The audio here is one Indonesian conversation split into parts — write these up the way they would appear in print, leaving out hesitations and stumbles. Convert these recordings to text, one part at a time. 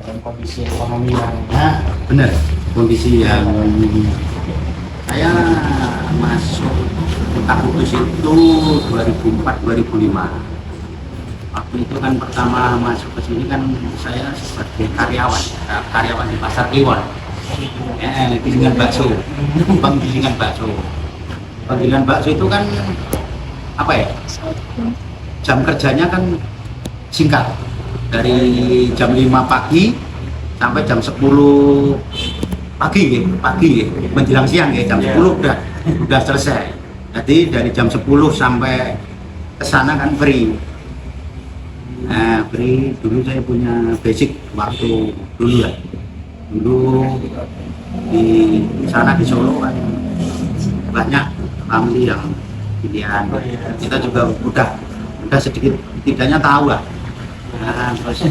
dan kondisi ekonomi yang benar, kondisi yang saya masuk Kota Kudus itu 2004-2005. Waktu itu kan pertama masuk ke sini kan saya sebagai karyawan di Pasar Kliwon. Gilingan bakso, penggilingan bakso. Penggilingan bakso itu kan apa ya? Jam kerjanya kan singkat, dari jam 5 pagi sampai jam 10 pagi menjelang siang ya, jam 10 udah selesai. Jadi dari jam 10 sampai ke sana kan free. Nah, free dulu saya punya basic waktu dulu ya. Dulu di sana di Solo kan banyak family yang pilihan. Kita juga udah sedikit tidaknya tahu lah. Nah, terus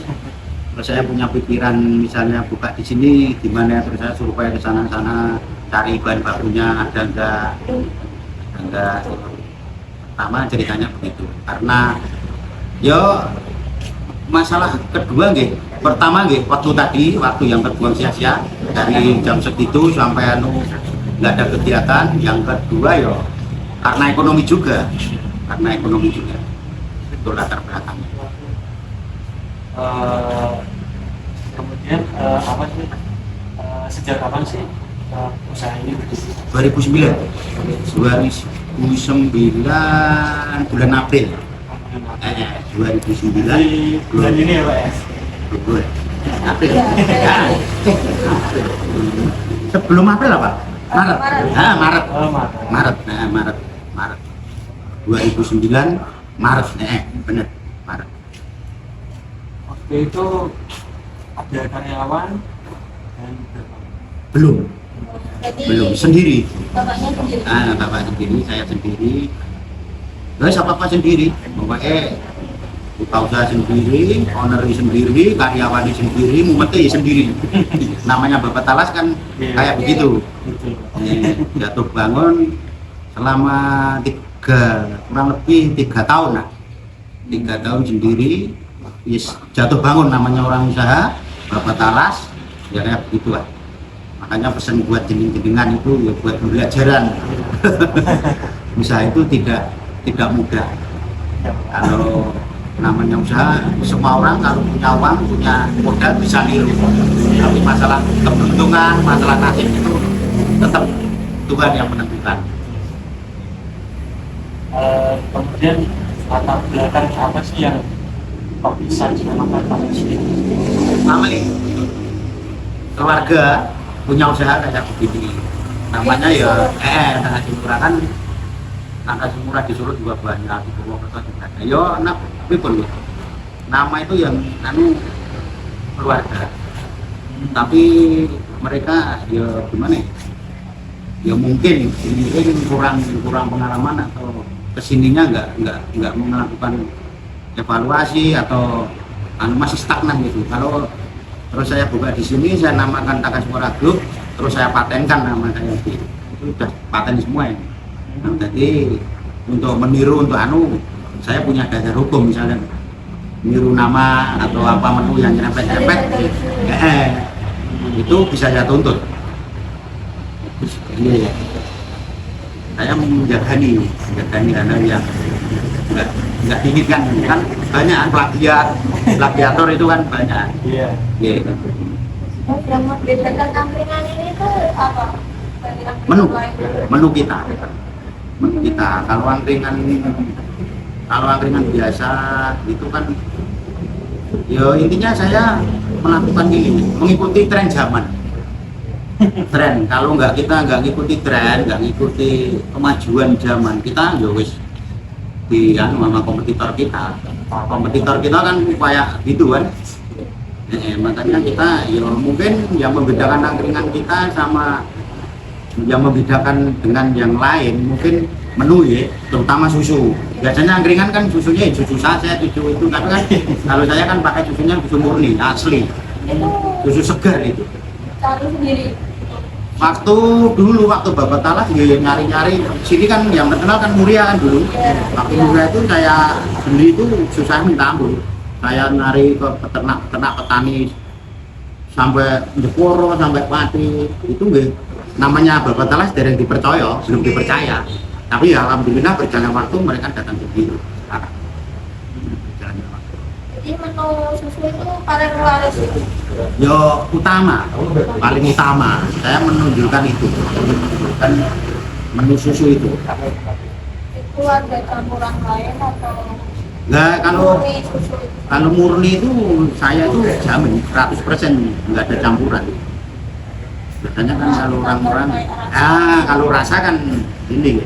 saya punya pikiran misalnya buka di sini gimana, terus saya survei ke sana cari bahan bakunya ada enggak. Pertama ceritanya begitu, karena yo masalah kedua pertama waktu yang terbuang sia-sia dari jam segitu sampai nggak ada kegiatan. Yang kedua yo karena ekonomi juga itu latar belakangnya. Kemudian apa sih sejak kapan sih usaha ini berdiri? 2009 bulan April. 2009 bulan ini ya Pak ya? April. Sebelum April apa? Maret. Maret. 2009 Maret. Benar, Maret. Waktu itu ada karyawan dan Belum sendiri. Bapaknya sendiri. Bapak sendiri, saya sendiri. Siapa sendiri, pokoknya buka usaha sendiri, owner sendiri, karyawan sendiri, mumete sendiri. Namanya Bapak Talas kan kayak begitu. Jatuh bangun selama kurang lebih 3 tahun lah. 3 tahun sendiri, jatuh bangun namanya orang usaha, Bapak Talas, ya kayak begitu lah. Makanya pesan buat jeneng-jenengan itu ya buat pembelajaran. Usaha itu tidak mudah. Kalau namanya usaha, semua orang kalau punya uang, punya modal bisa niru. Tapi masalah keberuntungan, masalah nasib itu tetap Tuhan yang menentukan. Kemudian latar belakang apa sih yang kok bisa diselamatkan sini? Pertama nih, keluarga punya usaha kayak begini. Namanya ya Nangka Murah kan. Nangka Murah di Solo juga banyak, di Purwokerto juga ada. Yo anak people, nama itu yang keluarga. Tapi mereka ya gimana ya mungkin kurang pengalaman atau kesininya nggak melakukan evaluasi atau masih stagnan gitu. Kalau terus saya buka di sini, saya namakan Takaswara Group, terus saya patenkan nama saya itu udah paten semua ya. Nah, jadi untuk meniru saya punya dasar hukum, misalnya meniru nama atau apa menu yang nyerempet-nyerempet, itu bisa saya tuntut. Ini saya menjagani hal yang nggak diinginkan kan, banyak plagiator itu kan banyak. Iya. Gitu. Yang membedakan angkringan ini tuh apa? Menu kita. Kalau angkringan biasa itu kan ya intinya saya melakukan ini, mengikuti tren zaman. Kalau kita nggak ngikuti tren, nggak ngikuti kemajuan zaman, kita ya wis sama kompetitor kita kan kayak gitu kan. Makanya kita ya mungkin yang membedakan angkringan kita sama yang membedakan dengan yang lain mungkin menu ya, terutama susu. Biasanya angkringan kan susunya susu saset, susu itu, tapi kan kalau saya kan pakai susunya susu murni asli, susu segar itu. Cari sendiri. Waktu Bapak Talas nyari sini kan yang terkenal kan Muria kan dulu. Waktu Muria itu saya beli itu susah minta ampun. Saya nyari ke peternak petani sampai Jeporo sampai Pati itu nggih namanya Bapak Talas dereng dipercaya, belum dipercaya. Tapi ya alhamdulillah berjalan waktu mereka datang ke sini. Berjalannya waktu. Jadi menu susu itu paling laris itu. Yo utama, paling utama. Saya menunjukkan itu, menunjukkan menu susu itu. Itu ada campuran lain atau Enggak, murni susu itu? kalau murni itu saya itu jamin 100% nggak ada campuran. Biasanya kan kalau orang-orang, kalau rasa kan ini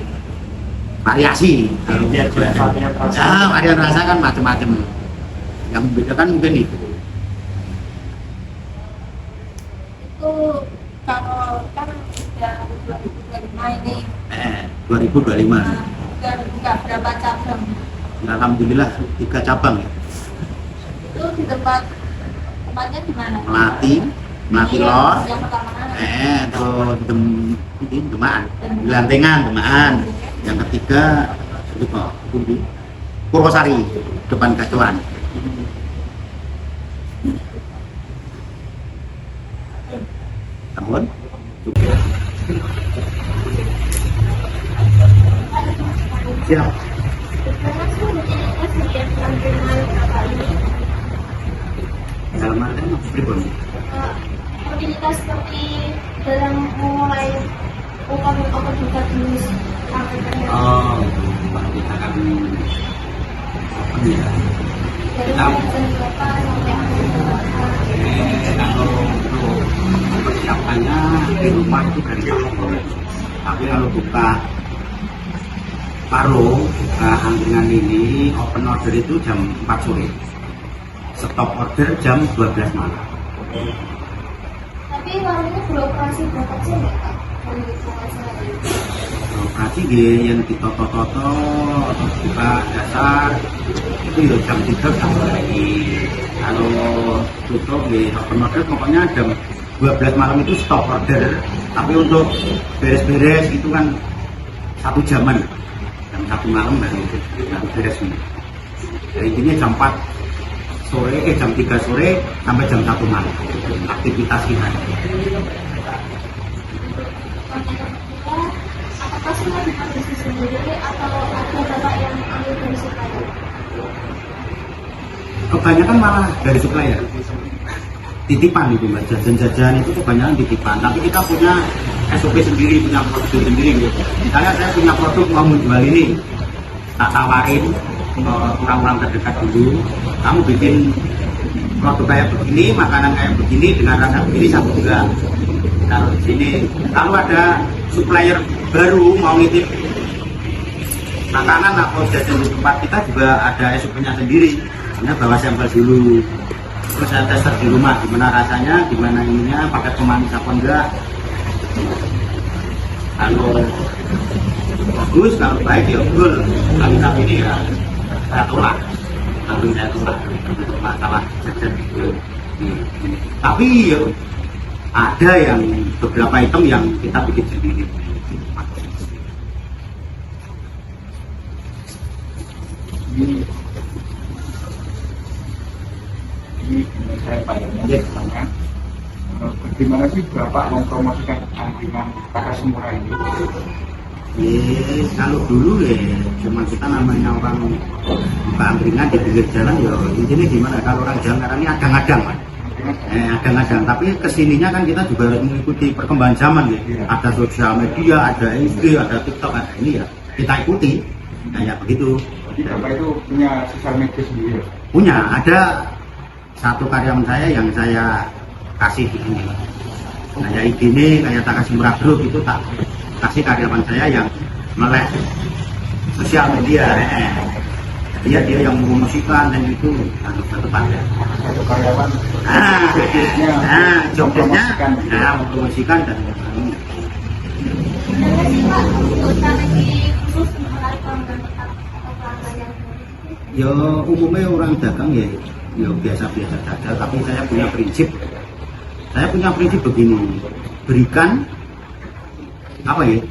variasi. Kalau Iya, varian rasa. varian rasa kan macam-macam. Yang membedakan mungkin itu. Itu kalau kan udah 2025 ini 2025. udah buka berapa cabang? Alhamdulillah 3 cabang ya. Itu di tempatnya di mana? Melati Lor, Yang pertama. terus Demaan, Demaan. Yang ketiga itu kok Purwosari, depan Gacuan. Ampun. Siap. Karena sih rutinitas setiap sampingan kapal ini Dalam artian pripun? rutinitas seperti dalam memulai buka juga dulu sampai Oh, Pak, kita kan open ya. dari mulai jam berapa sampai akhir jam berapa. Kalau untuk persiapannya di rumah itu dari pagi. Tapi kalau buka paruh, buka angkringan ini open order itu jam 4 sore. Stop order jam 12 malam. Tapi warungnya beroperasi berapa jam ya Kak? Dari penghasilan ini? Operasi yang ditoto-toto buka dasar itu ya jam 3 sampai lagi. Kalau tutup di open order pokoknya jam 12 malam itu stop order. Tapi untuk beres-beres itu kan 1 jaman. Jam 1 malam baru beres ini. Jadi intinya jam 4 sore, jam 3 sore sampai jam 1 malam aktivitas kita. Apakah semua diproduksi sendiri atau ada bapak yang ambil dari supplier? Kebanyakan malah dari supplier. Titipan itu mbak, jajan-jajan itu kebanyakan titipan. Tapi kita punya SOP sendiri, punya produk sendiri gitu. Misalnya saya punya produk mau menjual ini, tak tawarin ke orang-orang terdekat dulu. Kamu bikin produk kayak begini, makanan kayak begini dengan rasa begini satu juga. Taruh di sini. Kalau ada supplier baru mau nitip makanan atau jajan di tempat kita juga ada SOP-nya sendiri. Hanya bawa sampel dulu. Terus saya tester di rumah gimana rasanya, gimana ininya, pakai pemanis apa enggak. Kalau bagus, kalau baik ya betul. Kalau ini ya saya tolak. Lalu saya tolak untuk masalah jajan itu. Tapi ya, ada yang beberapa item yang kita bikin sendiri. Ini saya Pak Yaya tanya, bagaimana sih Bapak mempromosikan angkringan Kakak Semura ini? Kalau dulu ya cuma kita namanya orang buka angkringan di pinggir jalan ya intinya gimana kalau orang jalan ini adang-adang Mas. Adang-adang tapi kesininya kan kita juga harus mengikuti perkembangan zaman ya. Ada sosial media, ada IG, ada TikTok, ada ini ya kita ikuti kayak begitu. Jadi Bapak itu punya sosial media sendiri ya? Punya, ada satu karyawan saya yang saya kasih di sini. Kayak ini, kayak Kakak Semura Group itu tak kasih karyawan saya yang melek sosial media. Dia yang mempromosikan dan itu satu paket. Satu karyawan Jobnya mempromosikan dan Gimana sih Pak untuk strategi khusus menarik pelanggan tetap atau pelanggan yang baru? ya umumnya orang dagang ya biasa-biasa saja. Tapi saya punya prinsip begini, berikan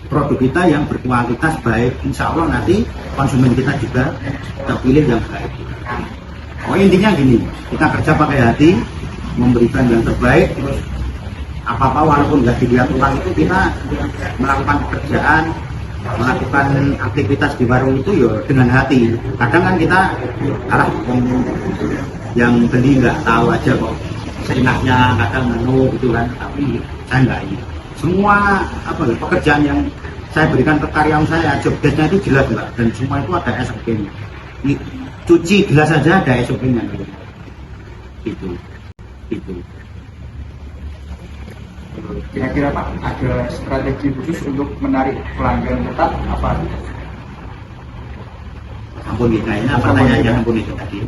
produk kita yang berkualitas baik, insya Allah nanti konsumen kita juga terpilih yang baik. Oh intinya gini, kita kerja pakai hati, memberikan yang terbaik. Terus apa-apa walaupun nggak dilihat orang itu kita melakukan pekerjaan, melakukan aktivitas di warung itu ya dengan hati. Kadang kan kita yang beli nggak tahu aja kok seenaknya kadang menu gitu kan, tapi saya nggak ini. Semua pekerjaan yang saya berikan ke karyawan saya, job desk-nya itu jelas Mbak, dan semua itu ada SOP-nya. Cuci gelas saja ada SOP-nya gitu. Kira-kira Pak, ada strategi khusus untuk menarik pelanggan tetap apa? Ampun gitu, ini apa tanya ampun itu tadi.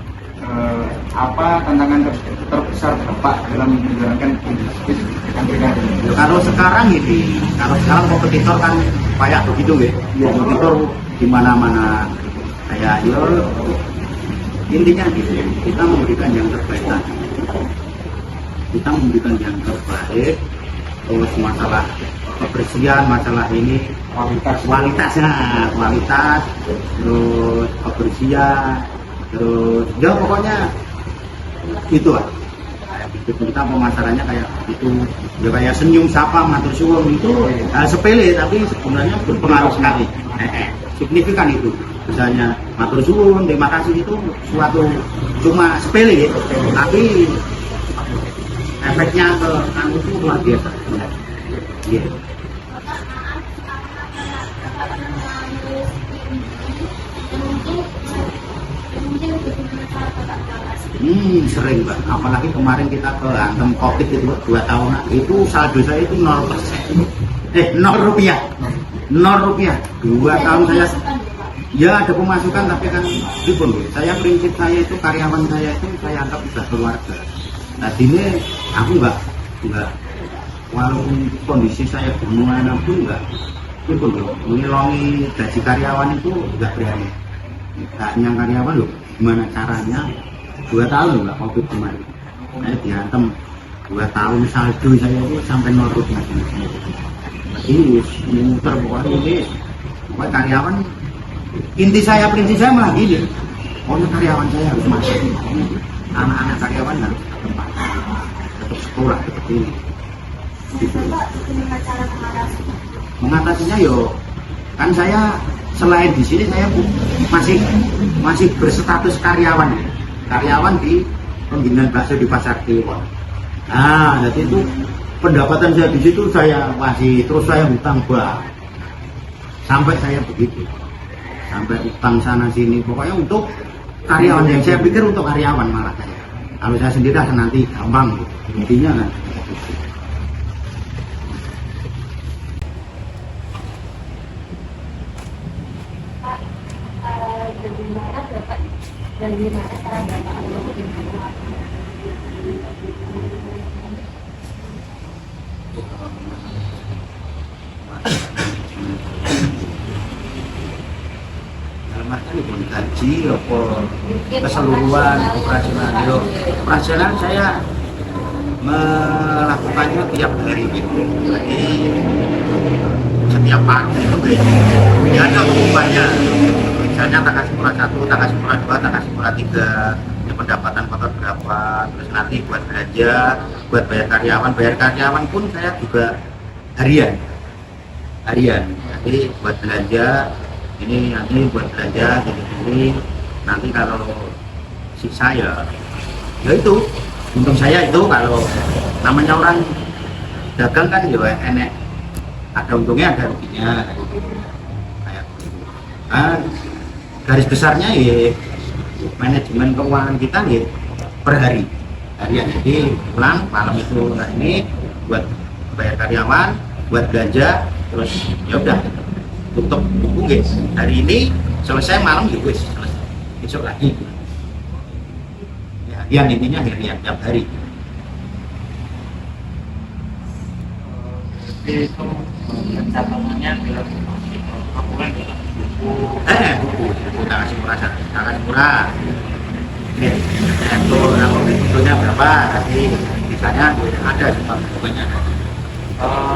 Apa tantangan terbesar Bapak dalam menjalankan bisnis angkringan ini? Ya, kalau sekarang kompetitor kan kayak begitu ya. Kompetitor di mana-mana kayak intinya gitu. Kita memberikan yang terbaik tadi. Terus masalah kebersihan, masalah ini kualitas, terus kebersihan, terus ya pokoknya itu lah. Kita pemasarannya kayak itu, ya kayak senyum, sapa, matur suwun itu sepele tapi sebenarnya berpengaruh sekali, signifikan itu. Misalnya matur suwun, terima kasih itu suatu cuma sepele tapi efeknya ke anu itu luar biasa. Iya. Sering Pak, apalagi kemarin kita ke hantam COVID itu 2 tahun itu saldo saya itu 0%. 0 rupiah. 2 tahun saya ya ada pemasukan tapi kan itu saya prinsip saya itu karyawan saya itu saya anggap sudah keluarga. Nah sini aku enggak walaupun kondisi saya gimana pun enggak itu loh, menilongi gaji karyawan itu enggak berani. Haknya karyawan loh, gimana caranya 2 tahun loh enggak COVID kemarin. Saya dihantam 2 tahun saldo saya itu sampai 0 rupiah. Jadi muter pokoknya ini karyawan inti saya prinsip saya malah gini. Pokoknya karyawan saya harus masuk. Anak-anak karyawan harus tempat tetap sekolah seperti ini. Mengatasinya kan saya selain di sini saya masih berstatus karyawan di pembinaan bakso di Pasar Kliwon. Nah, jadi itu pendapatan saya di situ saya masih terus saya hutang sampai saya begitu, sampai utang sana sini pokoknya untuk karyawan yang saya pikir untuk karyawan malah saya. Kalau saya sendiri akan nanti gampang intinya kan. Dari mana cara Bapak untuk gaji keseluruhan operasional saya melakukannya tiap hari gitu. Jadi setiap pagi itu ya ada hukumannya. Misalnya Takashimura 1, Takashimura 2, Takashimura 3, ini pendapatan kotor berapa, terus nanti buat belanja, buat bayar karyawan pun saya juga harian. Jadi buat belanja ini nanti buat belanja gini, nanti kalau sisa ya itu untung saya itu kalau namanya orang dagang kan ya enek ada untungnya ada ruginya kayak garis besarnya ya manajemen keuangan kita ya per harian, jadi pulang malam itu ini buat bayar karyawan, buat belanja, terus ya udah tutup buku guys. Hari ini selesai malam ya guys, selesai besok lagi ya, yang intinya harian tiap hari. Itu catatannya dalam bulan buku Takashimura itu bukunya berapa nanti misalnya ada semua bukunya.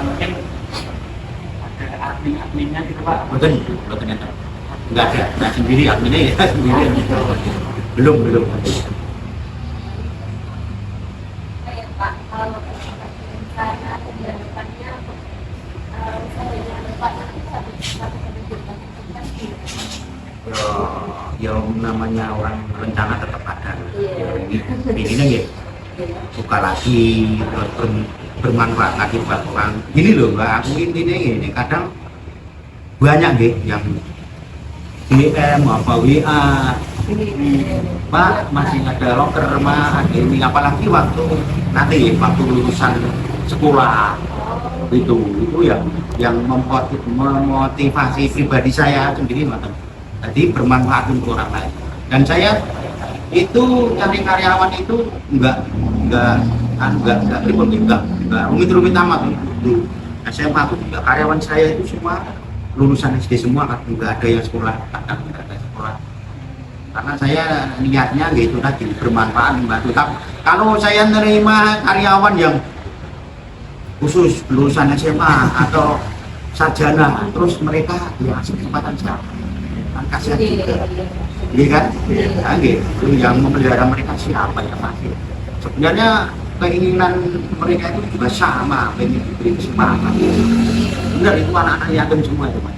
Mungkin ada adminnya gitu Pak. Betul ternyata nggak ada, nah sendiri adminnya ya sendiri belum. Pak, kalau rencana ke depannya untuk usahanya Bapak nanti satu pendidikan Ya namanya orang rencana tetap ada. Iya. Ini ya buka lagi terus bermanfaat lagi buat orang. Gini loh Mbak, aku intinya ini kadang banyak deh yang DM apa WA, Pak masih ada loker mah ada ini, apalagi waktu nanti waktu lulusan sekolah itu yang memotivasi pribadi saya sendiri Mbak. Jadi bermanfaat untuk orang lain. Dan saya itu cari karyawan itu enggak rumit amat itu. SMA itu juga karyawan saya itu semua lulusan SD semua, kan enggak ada yang sekolah, kadang enggak ada sekolah. Karena saya niatnya gitu tadi bermanfaat membantu. Kalau saya menerima karyawan yang khusus lulusan SMA atau sarjana, terus mereka ya kesempatan saya kan kasihan juga. Iya kan? Ya, gitu. Yang memelihara mereka siapa ya masih. Sebenarnya keinginan mereka itu juga sama, pengen diberi kesempatan. Benar itu anak-anak yatim semua itu Mas.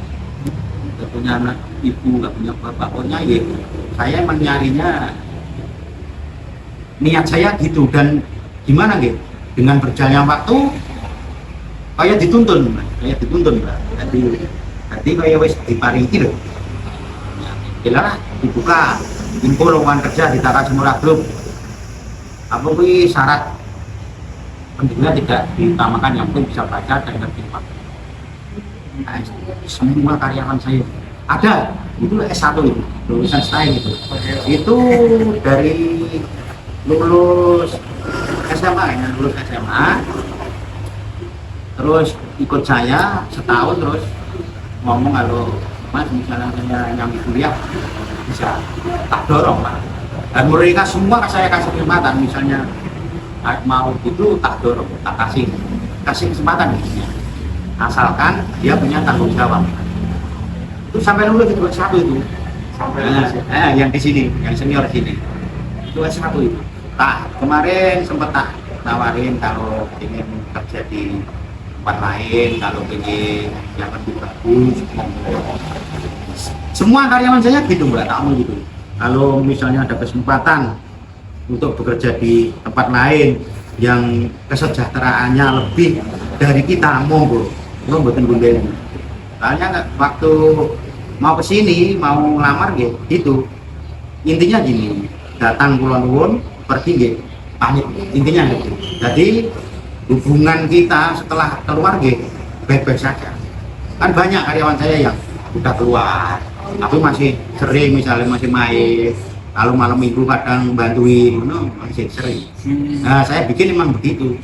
Gak punya anak ibu, gak punya bapak, pokoknya ya saya mencarinya niat saya gitu. Dan gimana gitu? Dengan berjalannya waktu kayak dituntun Mbak. Jadi kayak wis diparingi loh. Jelas dibuka info lowongan kerja di Taka Semura Group. Apa kuwi syarat pendidikan tidak diutamakan, yang penting bisa baca dan ngerti Pak. Nah, semua karyawan saya ada itu S1 itu lulusan STAI itu dari lulus SMA terus ikut saya setahun, terus ngomong kalau Mas misalnya saya nyambi kuliah bisa tak dorong Pak, dan mereka semua saya kasih kesempatan, misalnya mau itu tak dorong, tak kasih kesempatan gitu, asalkan dia punya tanggung jawab. Itu sampai lulus itu S1 itu yang di sini, yang senior di sini itu S1 itu. Kemarin sempat tak nawarin kalau ingin kerja di tempat lain, kalau ingin yang lebih bagus, semua karyawan saya gitu Mbak, tamu gitu. Kalau misalnya ada kesempatan untuk bekerja di tempat lain yang kesejahteraannya lebih dari kita, monggo mboten gundel. Soalnya waktu mau kesini mau ngelamar gitu, intinya gini, datang Kulon Nuwun, pergi nggih pamit, intinya gitu. Jadi hubungan kita setelah keluar baik-baik saja. Kan banyak karyawan saya yang udah keluar tapi masih sering, misalnya masih main, kalau malam minggu kadang bantuin, masih sering. Nah saya bikin memang begitu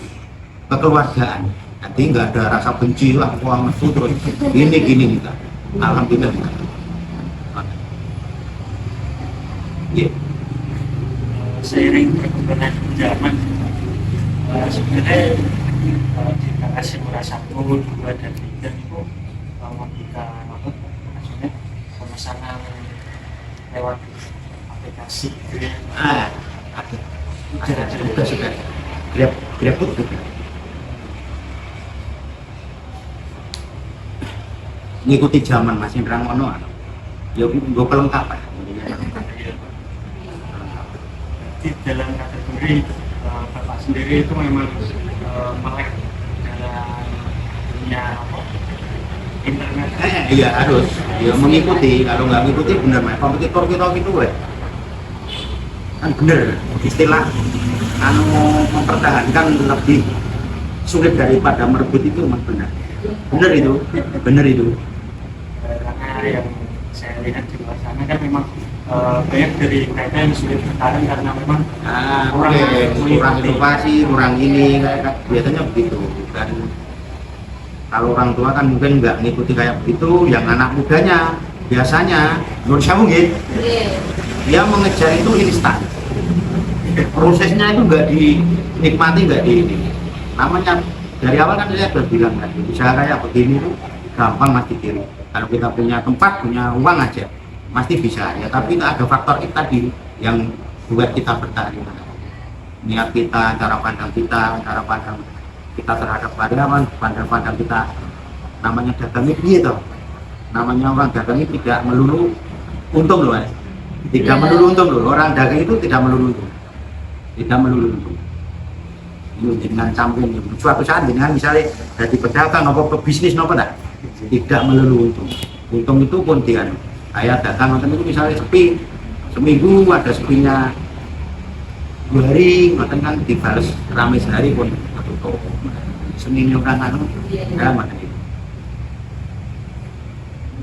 kekeluargaan, jadi nggak ada rasa benci lah uang itu terus gini kita. Alhamdulillah. Seiring perkembangan zaman, sebenarnya di Taka Semura 1, 2, dan 3 itu memberikan maksudnya pemesanan lewat aplikasi sudah GrabFood ngikuti zaman Mas Indra ngono ya gue kelengkapan. Di dalam kategori Bapak sendiri itu memang melek dalam dunia internet. Iya harus ya mengikuti, kalau nggak mengikuti bener Mas, kompetitor kita gitu kan bener istilah mempertahankan lebih sulit daripada merebut itu Mas, bener itu. Karena yang saya lihat di luar sana kan memang banyak dari mereka yang sulit bertahan karena memang kurang inovasi, kurang ini biasanya begitu. Dan kalau orang tua kan mungkin nggak ngikuti kayak begitu, yang anak mudanya biasanya menurut saya mungkin dia mengejar itu instan, prosesnya itu nggak dinikmati, nggak ini namanya dari awal kan saya sudah bilang tadi, usaha kayak begini tuh gampang Mas ditiru. Kalau kita punya tempat, punya uang aja pasti bisa ya, tapi itu ada faktor itu tadi yang buat kita bertahan. niat kita, cara pandang kita terhadap karyawan, pandang kita. Namanya dagang ini gitu. Namanya orang dagang ini tidak melulu untung loh, tidak melulu untung loh. Orang dagang itu tidak melulu untung, Ini dengan campur suatu saat dengan misalnya dari pedagang atau pebisnis nopo tak, tidak melulu untung. Untung itu pun dia kayak dagang nonton itu misalnya sepi, seminggu ada sepinya 2 hari, nonton kan dibalas ramai sehari pun tutup. Seminggu orang ya macam itu.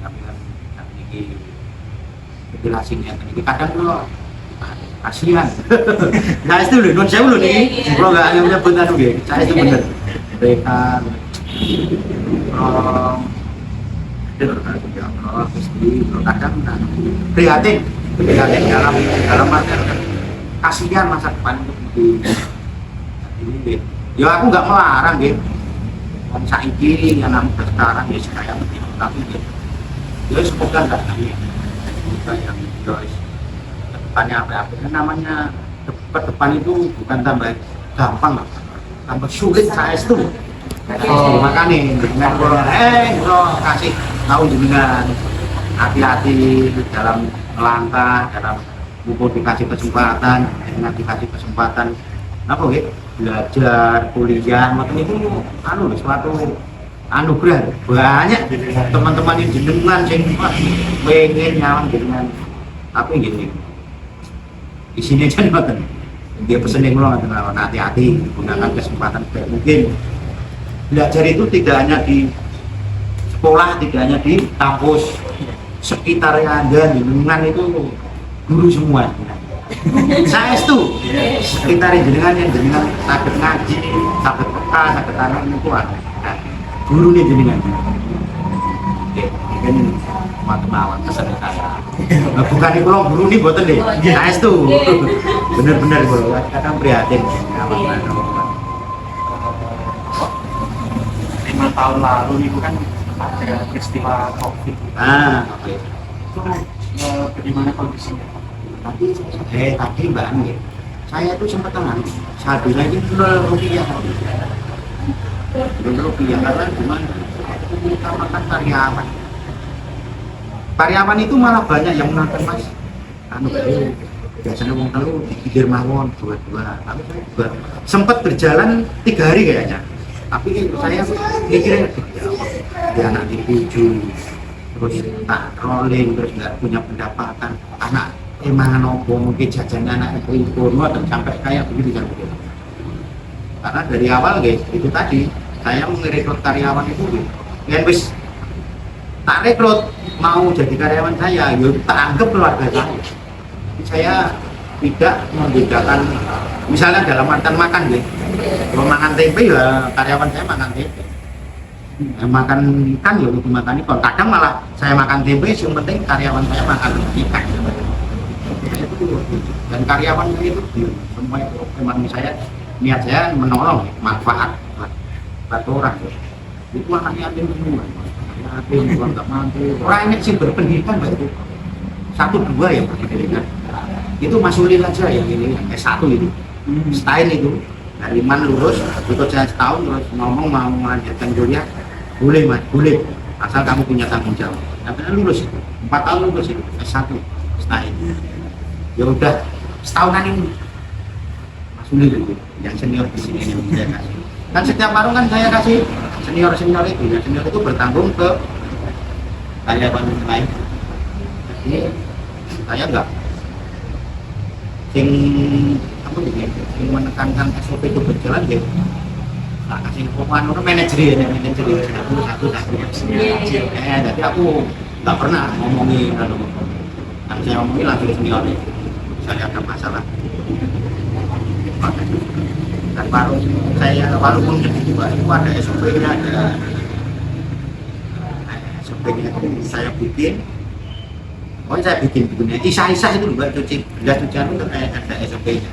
Tapi kan ini jelasinnya ini kadang lo kasihan. Saya itu loh, non saya loh nih. Kalau nggak hanya menyebut anu gitu, saya itu bener. Mereka kadang prihatin dalam artian kasihan masa depan itu ini. Ya aku nggak melarang gitu. Saiki yang namanya sekarang ya supaya begitu, tapi ya semoga nggak kita yang guys depannya apa namanya depan itu bukan tambah gampang lah, tambah sulit saya itu. Makanya dengan kalau kasih tahu dengan hati-hati dalam melangkah, dalam mumpung dikasih kesempatan, apa gitu belajar kuliah macam itu suatu anugerah. Banyak teman-teman yang jenengan pengen nyawang jenengan, tapi gini di sini aja nih dia pesen yang lo hati-hati gunakan kesempatan baik mungkin. Belajar itu tidak hanya di sekolah, tidak hanya di kampus, sekitar Anda lingkungan itu guru semua. Saya itu sekitar jenengan yang jenengan sakit ngaji, sakit peka, sakit anak itu ada guru nih jenengan. Oke, mungkin teman-teman pesan saya. Bukan itu loh guru nih buatan deh. Saya itu bener-bener kalau kadang prihatin. 5 tahun lalu itu kan ada peristiwa COVID. Oke. Itu bagaimana kondisinya? Tadi Mbak Ani, saya tuh sempat tenang. Saldonya ini Rp0 karena gimana? Utamakan karyawan itu malah banyak yang menonton Mas. Biasanya wong telu dipikir mawon 2-2, tapi saya juga sempat berjalan 3 hari kayaknya. Tapi saya mikirnya dia anak dipuju, terus tak rolling, terus nggak punya pendapatan, anak emang nopo mungkin jajan anak itu dan sampai kayak begitu kan. Karena dari awal guys itu tadi saya merekrut karyawan itu yang wis tak rekrut mau jadi karyawan saya, yuk tak anggap keluarga saya. Saya tidak membedakan misalnya dalam artian makan gitu. Kalau makan tempe ya karyawan saya makan tempe. Makan ikan ya dimakan ikan. Kadang malah saya makan tempe, yang penting karyawan saya makan ikan. Dan karyawan itu semua itu memang saya niat saya menolong manfaat buat orang. Itu anak yatim semua. Yatim orang nggak mampu. Orang ini sih berpendidikan itu 1-2 ya berpendidikan. Itu masulin aja yang ini yang S1 itu style itu dari mana lulus ikut saya setahun terus ngomong mau melanjutkan kuliah boleh Mas, boleh asal kamu punya tanggung jawab. Tapi lulus itu 4 tahun lulus itu S1 style. Ya udah setahunan ini masulin itu yang senior di sini yang saya kasih. Kan setiap warung kan saya kasih senior itu, yang senior itu bertanggung ke karyawan lain. Jadi saya enggak yang menekankan SOP itu berjalan ya tak kasih pemahaman orang manajer satu jadi aku nggak pernah ngomongin kan saya ngomongin langsung senior misalnya ada masalah dan walaupun jadi juga itu ada SOP-nya itu saya bikin. Saya bikin Isa itu juga cucian itu ada SOP-nya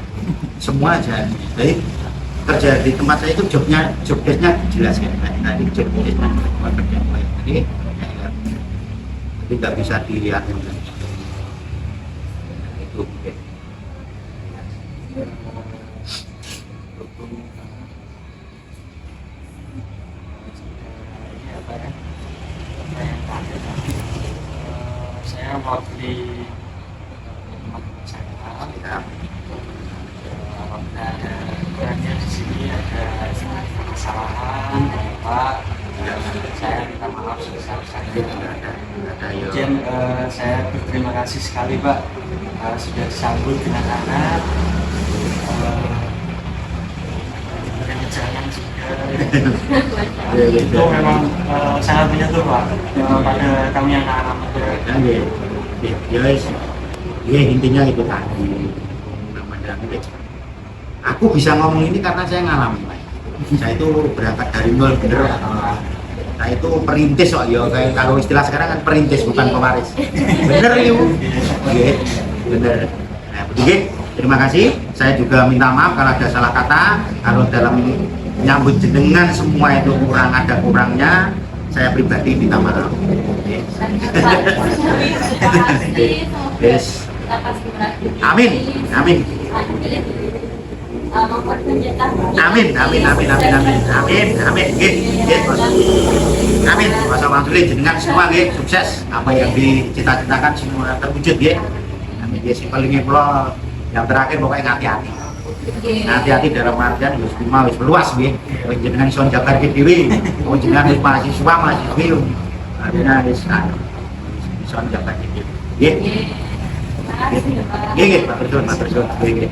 semua aja. Jadi kerja di tempat saya itu job desk-nya jelas kan. Nah, ini job desk-nya kerja baik. Jadi nggak bisa dilihat itu. mewakili teman-teman saya. Ya. Apabila ada kurangnya di sini, ada kesalahan, Pak, saya minta maaf sebesar-besarnya. Kemudian saya berterima kasih sekali Pak, sudah disambut dengan anak, dengan jangan juga. Itu memang sangat menyentuh Pak, pada kami anak-anak muda. Ya intinya itu tadi. Aku bisa ngomong ini karena saya ngalami. Saya itu berangkat dari nol bener. Saya itu perintis kok ya, kayak kalau istilah sekarang kan perintis bukan pewaris. Bener itu. Oke, bener. Nah, begini, terima kasih. Saya juga minta maaf kalau ada salah kata, kalau dalam menyambut jenengan semua itu kurang ada kurangnya. Saya pribadi minta maaf. Oke. Yes. Amin, amin. Amin, amin, amin, amin, amin, amin, amin, bos. Amin. Wassalamualaikum jenengan semua nggih sukses apa yang dicita-citakan semua terwujud nggih. Amin. Ya sing paling kula yang terakhir pokoknya hati-hati. Hati-hati dalam artian wis lima wis luas nggih. Jenengan iso jaga diri, jenengan wis mahasiswa mahasiswi. Artinya wis iso jaga diri. Nggih. Nggih, Pak Bersun, Pak Bersun. Nggih.